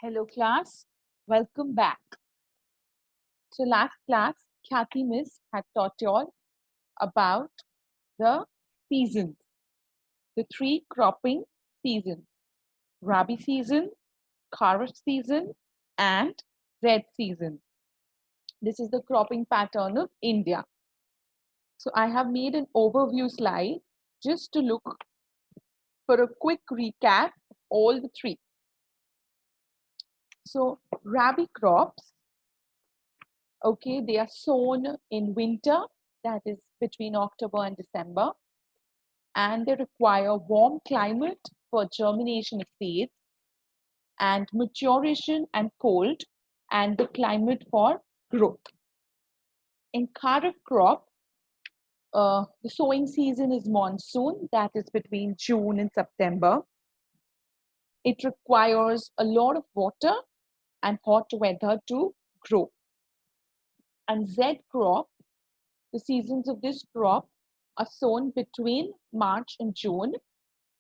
Hello class, welcome back. So last class, Khyati Miss had taught you all about the seasons, the three cropping seasons, Rabi season, Kharif season, and Red season. This is the cropping pattern of India. So I have made an overview slide just to look for a quick recap of all the three. So Rabi crops, okay, they are sown in winter, that is between October and December, and they require warm climate for germination of seeds and maturation and cold and the climate for growth. In Kharif crop, the sowing season is monsoon, that is between June and September. It requires a lot of water and hot weather to grow. And Z crop, the seasons of this crop are sown between March and June.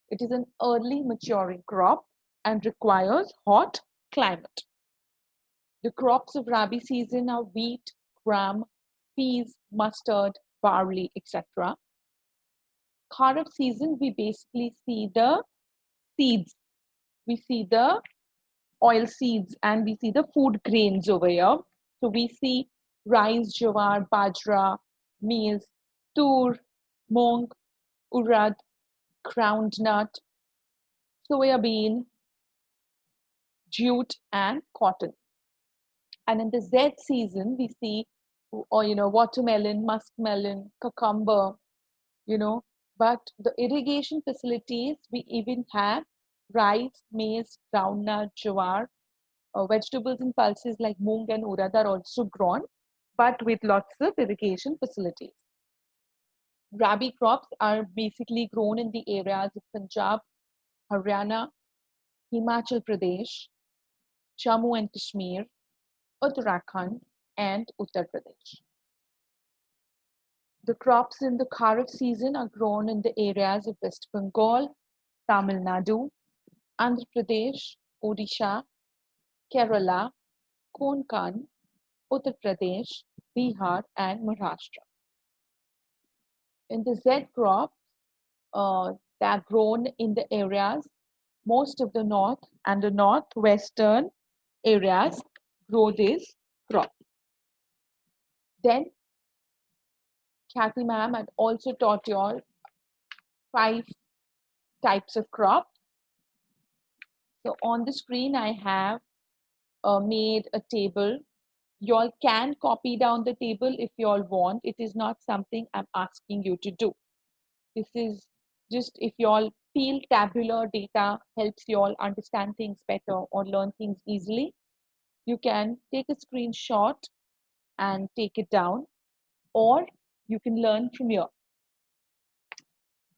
It is an early maturing crop and requires hot climate. The crops of Rabi season are wheat, gram, peas, mustard, barley, etc. Kharif season, we basically see the seeds. We see the oil seeds and we see the food grains over here. So we see rice, jawar, bajra, maize, tur, mung, urad, groundnut, soya bean, jute, and cotton. And in the Z season, we see, watermelon, muskmelon, cucumber, but the irrigation facilities, we even have rice, maize, groundnut, jawar, vegetables and pulses like moong and urad are also grown, but with lots of irrigation facilities. Rabi crops are basically grown in the areas of Punjab, Haryana, Himachal Pradesh, Jammu and Kashmir, Uttarakhand, and Uttar Pradesh. The crops in the Kharif season are grown in the areas of West Bengal, Tamil Nadu, Andhra Pradesh, Odisha, Kerala, Konkan, Uttar Pradesh, Bihar, and Maharashtra. In the Z crops, they are grown in the areas, most of the north and the northwestern areas grow this crop. Then Khyati ma'am had also taught you all 5 types of crops. So on the screen, I have made a table. You all can copy down the table if you all want. It is not something I'm asking you to do. This is just if you all feel tabular data helps you all understand things better or learn things easily, you can take a screenshot and take it down, or you can learn from here.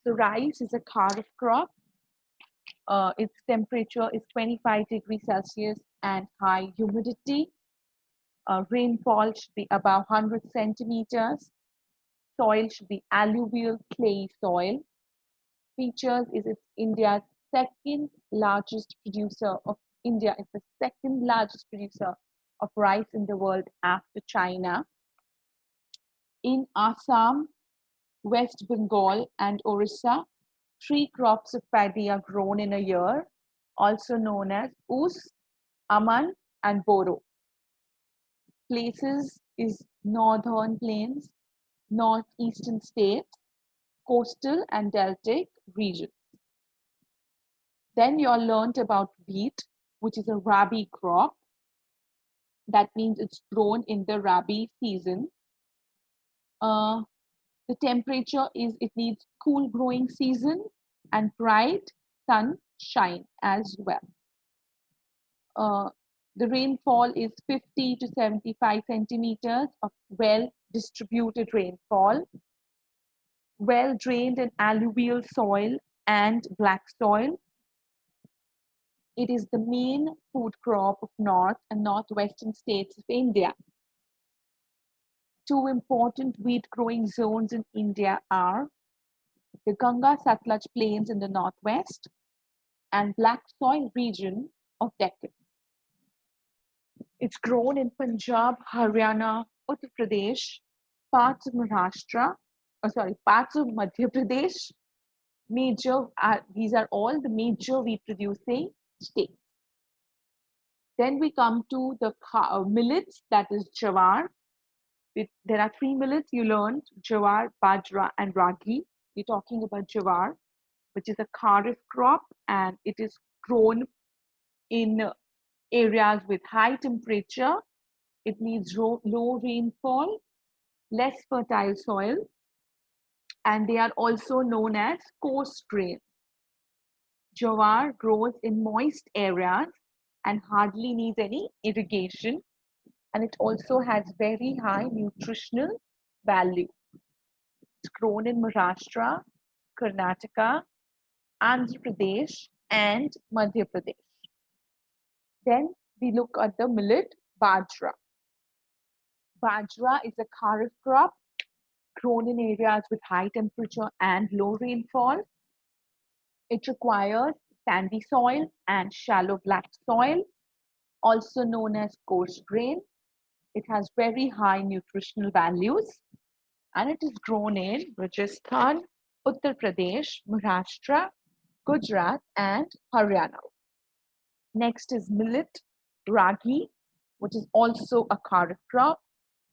So rice is a kharif crop. Its temperature is 25 degrees Celsius and high humidity. Rainfall should be above 100 centimeters. Soil should be alluvial clay soil. Features is it's India's second largest producer of India is the second largest producer of rice in the world after China. In Assam, West Bengal, and Orissa, 3 crops of paddy are grown in a year, also known as Us, Aman, and Boro. Places is northern plains, northeastern states, coastal and deltaic regions. Then you all learned about wheat, which is a Rabi crop. That means it's grown in the Rabi season. The temperature is, it needs cool growing season and bright sunshine as well. The rainfall is 50 to 75 centimeters of well distributed rainfall, well drained and alluvial soil and black soil. It is the main food crop of north and northwestern states of India. 2 important wheat growing zones in India are the Ganga Satluj plains in the northwest and black soil region of Deccan. It's grown in Punjab, Haryana, Uttar Pradesh, parts of Maharashtra, parts of Madhya Pradesh. These are all the major wheat producing states. Then we come to the millets, that is jawar. There are three millets you learned: jawar, bajra, and ragi. We're talking about jawar, which is a kharif crop, and it is grown in areas with high temperature. It needs low rainfall, less fertile soil, and they are also known as coarse grains. Jawar grows in moist areas and hardly needs any irrigation, and it also has very high nutritional value. It's grown in Maharashtra, Karnataka, Andhra Pradesh, and Madhya Pradesh. Then we look at the millet bajra. Bajra is a kharif crop grown in areas with high temperature and low rainfall. It requires sandy soil and shallow black soil, also known as coarse grain. It has very high nutritional values, and it is grown in Rajasthan, Uttar Pradesh, Maharashtra, Gujarat, and Haryana. Next is millet ragi, which is also a kharif crop,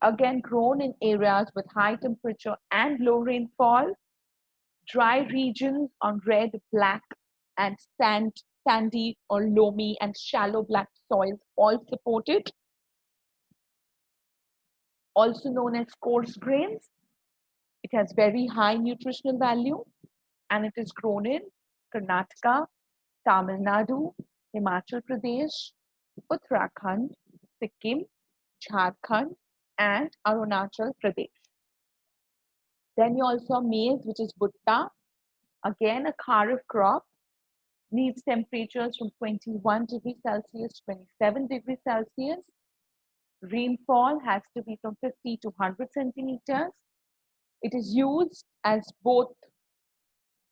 again grown in areas with high temperature and low rainfall. Dry regions on red, black, and sandy or loamy and shallow black soils all support it. Also known as coarse grains, it has very high nutritional value, and it is grown in Karnataka, Tamil Nadu, Himachal Pradesh, Uttarakhand, Sikkim, Jharkhand, and Arunachal Pradesh. Then you also have maize, which is bhutta, again a kharif crop, needs temperatures from 21 degrees Celsius to 27 degrees Celsius. Rainfall has to be from 50 to 100 centimeters. It is used as both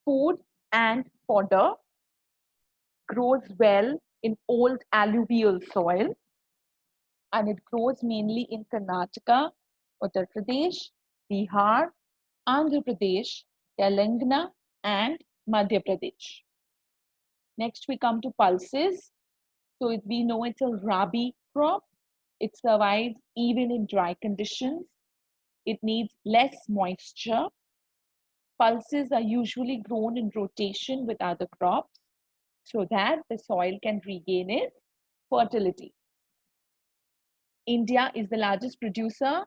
food and fodder, grows well in old alluvial soil, and it grows mainly in Karnataka, Uttar Pradesh, Bihar, Andhra Pradesh, Telangana, and Madhya Pradesh. Next, we come to pulses. So we know it's a rabi crop. It survives even in dry conditions. It needs less moisture. Pulses are usually grown in rotation with other crops so that the soil can regain its fertility. India is the largest producer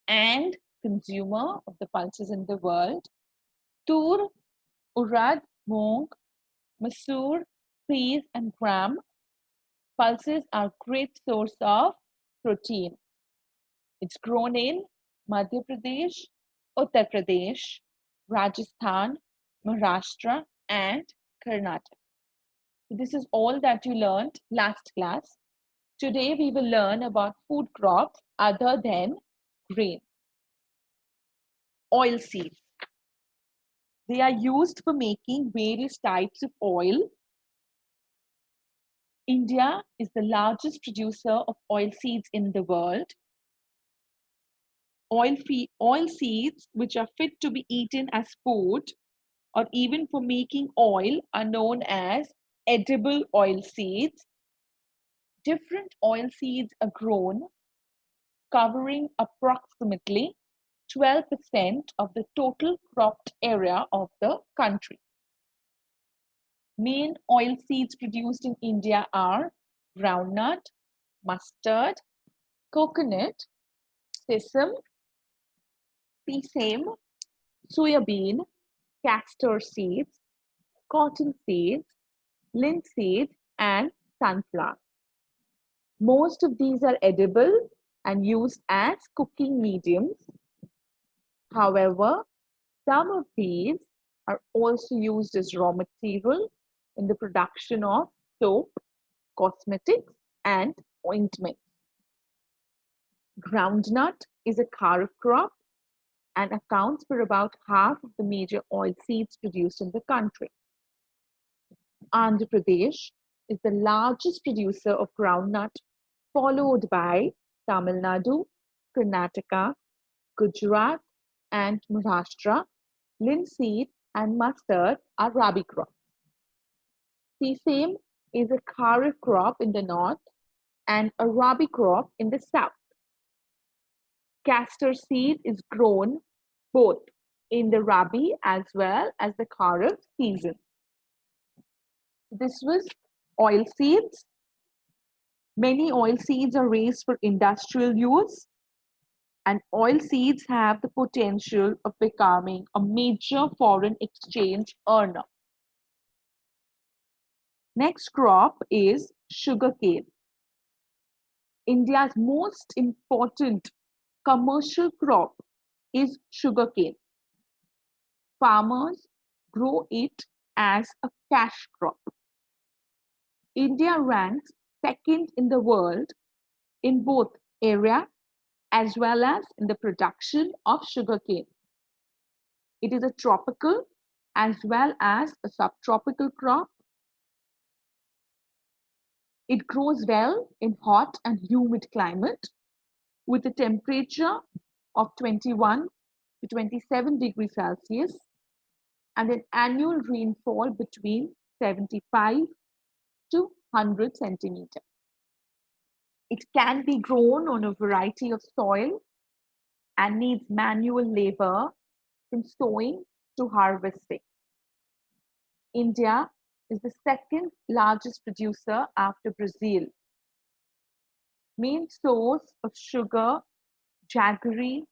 and consumer of the pulses in the world. Tur, urad, moong, masoor, peas, and gram. Pulses are great source of protein. It's grown in Madhya Pradesh, Uttar Pradesh, Rajasthan, Maharashtra, and Karnataka. So this is all that you learned last class. Today we will learn about food crops other than grain. Oil seeds. They are used for making various types of oil. India is the largest producer of oil seeds in the world. Oil seeds, which are fit to be eaten as food or even for making oil, are known as edible oil seeds. Different oil seeds are grown, covering approximately 12% of the total cropped area of the country. Main oil seeds produced in India are groundnut, mustard, coconut, sesame, soybean, castor seeds, cotton seeds, linseed, and sunflower. Most of these are edible and used as cooking mediums. However, some of these are also used as raw material in the production of soap, cosmetics, and ointments. Groundnut is a kharif crop and accounts for about half of the major oil seeds produced in the country. Andhra Pradesh is the largest producer of groundnut followed by Tamil Nadu, Karnataka, Gujarat, and Maharashtra. Linseed and mustard are rabi crops. Sesame is a kharif crop in the north and a rabi crop in the south. Castor seed is grown both in the rabi as well as the kharif season. This was oil seeds. Many oil seeds are raised for industrial use, and oil seeds have the potential of becoming a major foreign exchange earner. Next crop is sugarcane. India's most important commercial crop is sugarcane. Farmers grow it as a cash crop. India ranks second in the world in both area as well as in the production of sugarcane. It is a tropical as well as a subtropical crop. It grows well in hot and humid climate with a temperature of 21 to 27 degrees Celsius and an annual rainfall between 75 to 100 centimeters. It can be grown on a variety of soil and needs manual labor from sowing to harvesting. India is the second largest producer after Brazil. Main source of sugar, jaggery,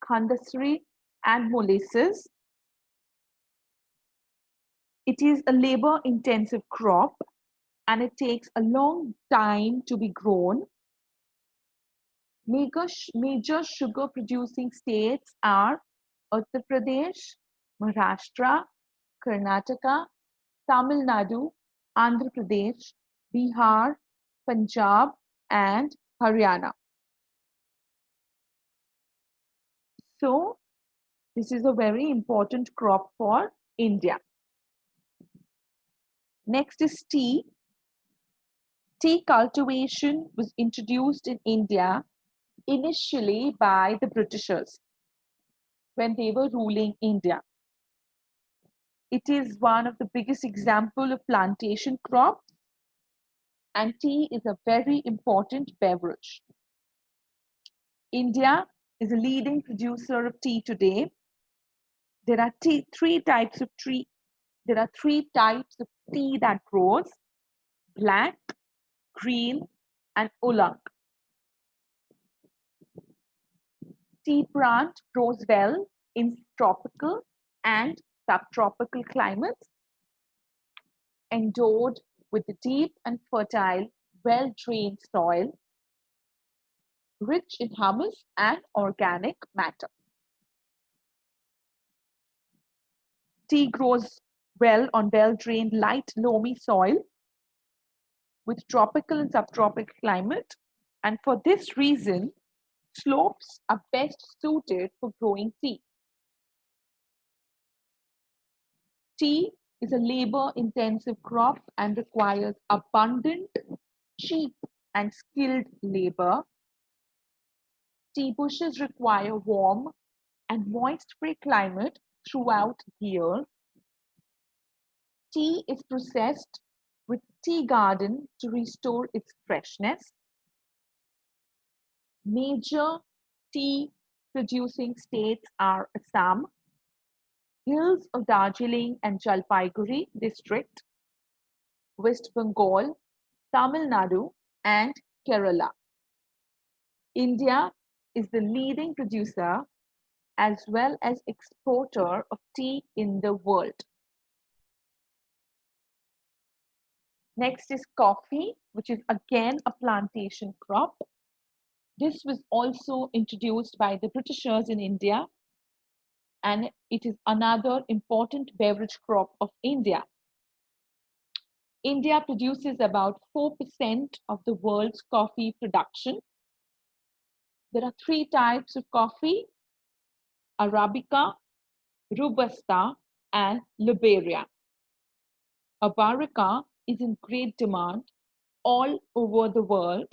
khandasari, and molasses. It is a labor-intensive crop and it takes a long time to be grown. Major sugar-producing states are Uttar Pradesh, Maharashtra, Karnataka, Tamil Nadu, Andhra Pradesh, Bihar, Punjab, and Haryana. So, this is a very important crop for India. Next is tea. Tea cultivation was introduced in India initially by the Britishers when they were ruling India. It is one of the biggest example of plantation crop, and tea is a very important beverage. India is a leading producer of tea today. There are three types of tea. There are three types of tea that grows: black, green, and oolong. Tea plant grows well in tropical and subtropical climates, endowed with a deep and fertile, well-drained soil, rich in humus and organic matter. Tea grows well on well-drained, light, loamy soil with tropical and subtropical climate, and for this reason, slopes are best suited for growing tea. Tea is a labor-intensive crop and requires abundant, cheap, and skilled labor. Tea bushes require warm and moist-free climate throughout the year. Tea is processed with tea garden to restore its freshness. Major tea producing states are Assam, hills of Darjeeling and Jalpaiguri district, West Bengal, Tamil Nadu, and Kerala. India is the leading producer as well as exporter of tea in the world. Next is coffee, which is again a plantation crop. This was also introduced by the Britishers in India, and it is another important beverage crop of India. India produces about 4% of the world's coffee production. There are three types of coffee: Arabica, Robusta, and Liberia. Arabica is in great demand all over the world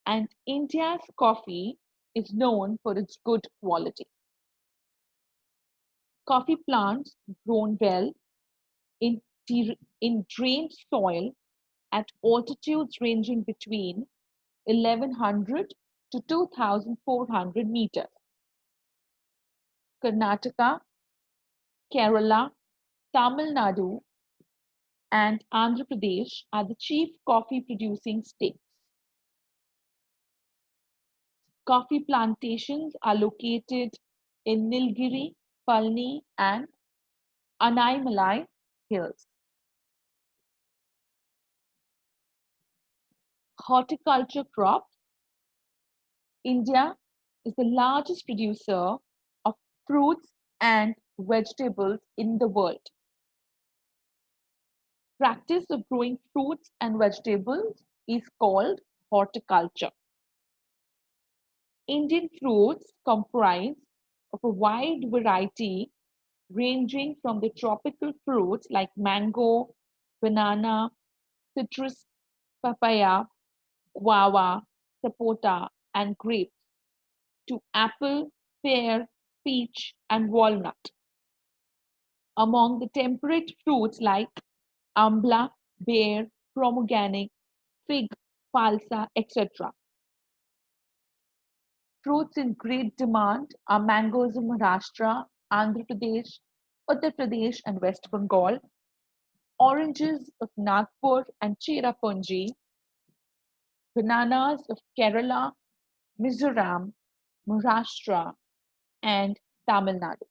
and India's coffee is known for its good quality. Coffee plants grown well in, in drained soil at altitudes ranging between 1100 to 2400 meters. Karnataka, Kerala, Tamil Nadu, and Andhra Pradesh are the chief coffee producing states. Coffee plantations are located in Nilgiri, Palni, and Anaimalai hills. Horticulture crops. India is the largest producer of fruits and vegetables in the world. Practice of growing fruits and vegetables is called horticulture. Indian fruits comprise of a wide variety ranging from the tropical fruits like mango, banana, citrus, papaya, guava, sapota, and grapes to apple, pear, peach, and walnut. Among the temperate fruits like ambla, bear, pomegranate, fig, falsa, etc. Fruits in great demand are mangoes of Maharashtra, Andhra Pradesh, Uttar Pradesh, and West Bengal, oranges of Nagpur and Cherrapunji, bananas of Kerala, Mizoram, Maharashtra, and Tamil Nadu,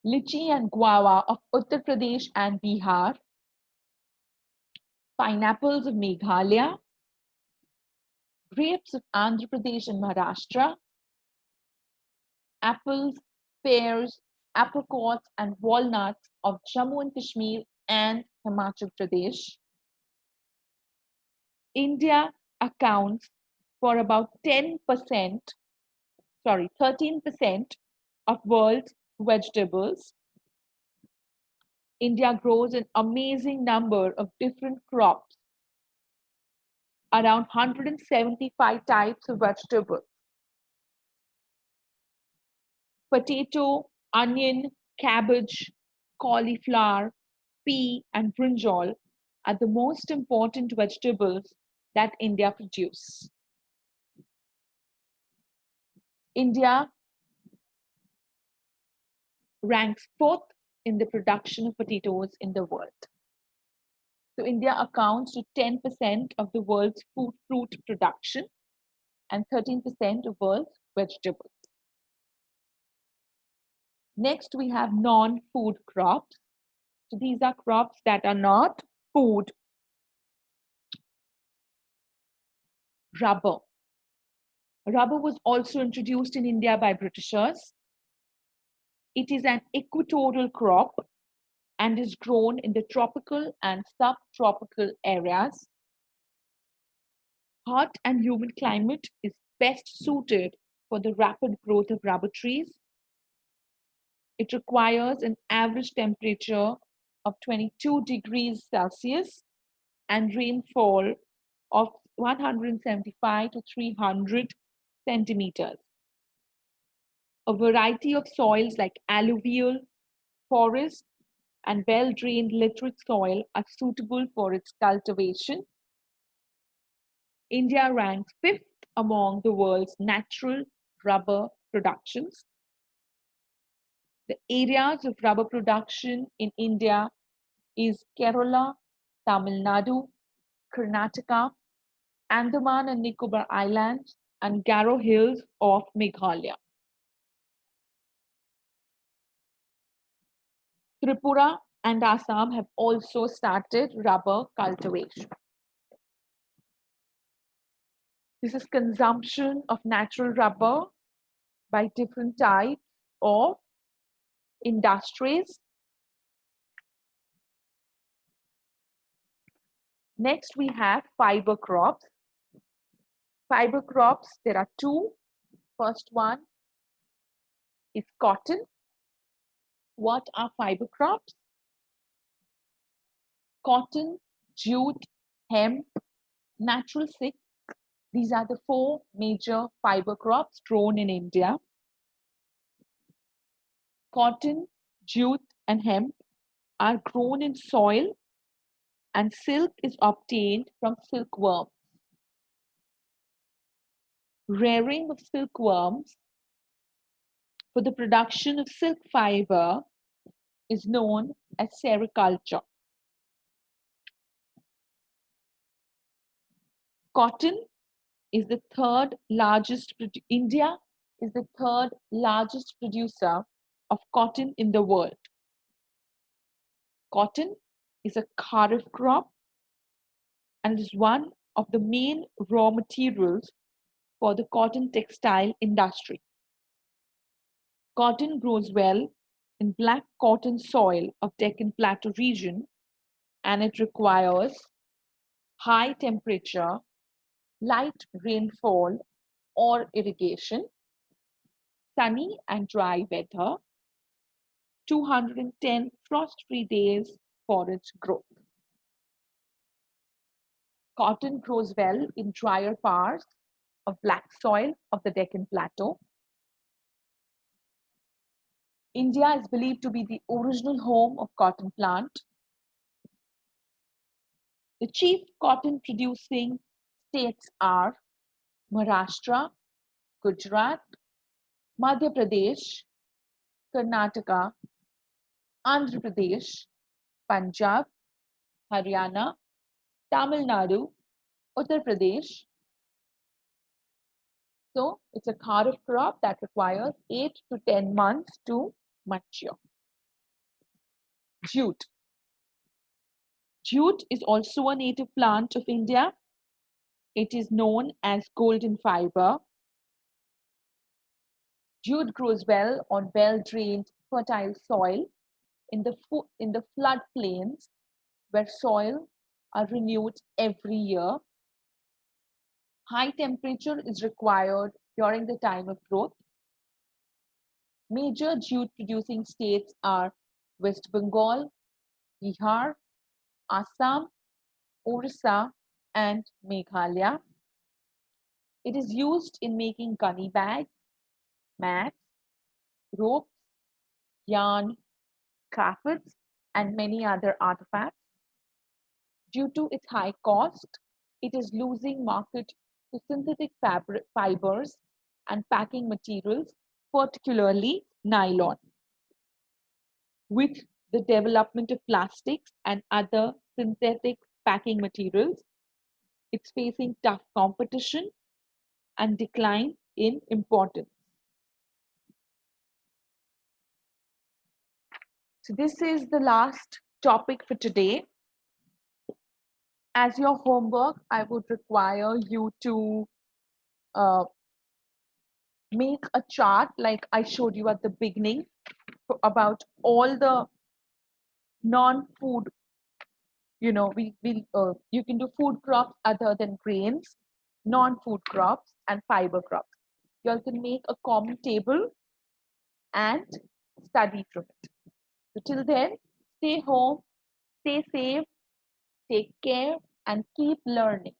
lychee and guava of Uttar Pradesh and Bihar, pineapples of Meghalaya, grapes of Andhra Pradesh and Maharashtra, apples, pears, apricots, and walnuts of Jammu and Kashmir and Himachal Pradesh. India accounts for about 13% of world's vegetables. India grows an amazing number of different crops, around 175 types of vegetables. Potato, onion, cabbage, cauliflower, pea, and brinjal are the most important vegetables that India produces. India ranks fourth in the production of potatoes in the world. So India accounts to 10% of the world's fruit production and 13% of world's vegetables. Next, we have non-food crops. So these are crops that are not food. Rubber. Rubber was also introduced in India by Britishers. It is an equatorial crop and is grown in the tropical and subtropical areas. Hot and humid climate is best suited for the rapid growth of rubber trees. It requires an average temperature of 22 degrees Celsius and rainfall of 175 to 300 centimeters. A variety of soils like alluvial, forest, and well-drained literate soil are suitable for its cultivation. India ranks fifth among the world's natural rubber productions. The areas of rubber production in India is Kerala, Tamil Nadu, Karnataka, Andaman and Nicobar Islands, and Garo Hills of Meghalaya. Tripura and Assam have also started rubber cultivation. This is consumption of natural rubber by different types of industries. Next, we have fiber crops. Fiber crops, there are two. First one is cotton. What are fiber crops? Cotton, jute, hemp, natural silk, These are the four major fiber crops grown in India: cotton, jute, and hemp are grown in soil, and silk is obtained from silkworms. Rearing of silkworms for the production of silk fiber is known as sericulture. Cotton is the third largest, India is the third largest producer of cotton in the world. Cotton is a kharif crop and is one of the main raw materials for the cotton textile industry. Cotton grows well in black cotton soil of Deccan Plateau region, and it requires high temperature, light rainfall or irrigation, sunny and dry weather, 210 frost-free days for its growth. Cotton grows well in drier parts of black soil of the Deccan Plateau. India is believed to be the original home of cotton plant. The chief cotton producing states are Maharashtra, Gujarat, Madhya Pradesh, Karnataka, Andhra Pradesh, Punjab, Haryana, Tamil Nadu, Uttar Pradesh. So it's a kharif crop that requires 8 to 10 months to mature. Jute. Jute is also a native plant of India. It is known as golden fiber. Jute grows well on well-drained, fertile soil in the flood plains where soil are renewed every year. High temperature is required during the time of growth. Major jute producing states are West Bengal, Bihar, Assam, Orissa, and Meghalaya. It is used in making gunny bags, mats, ropes, yarn, carpets, and many other artifacts. Due to its high cost, it is losing market to synthetic fibers and packing materials, particularly nylon. With the development of plastics and other synthetic packing materials, it's facing tough competition and decline in importance. So this is the last topic for today. As your homework, I would require you to make a chart like I showed you at the beginning about all the non-food, you can do food crops other than grains, non-food crops, and fiber crops. You all can make a common table and study from it. So till then, stay home, stay safe, take care, and keep learning.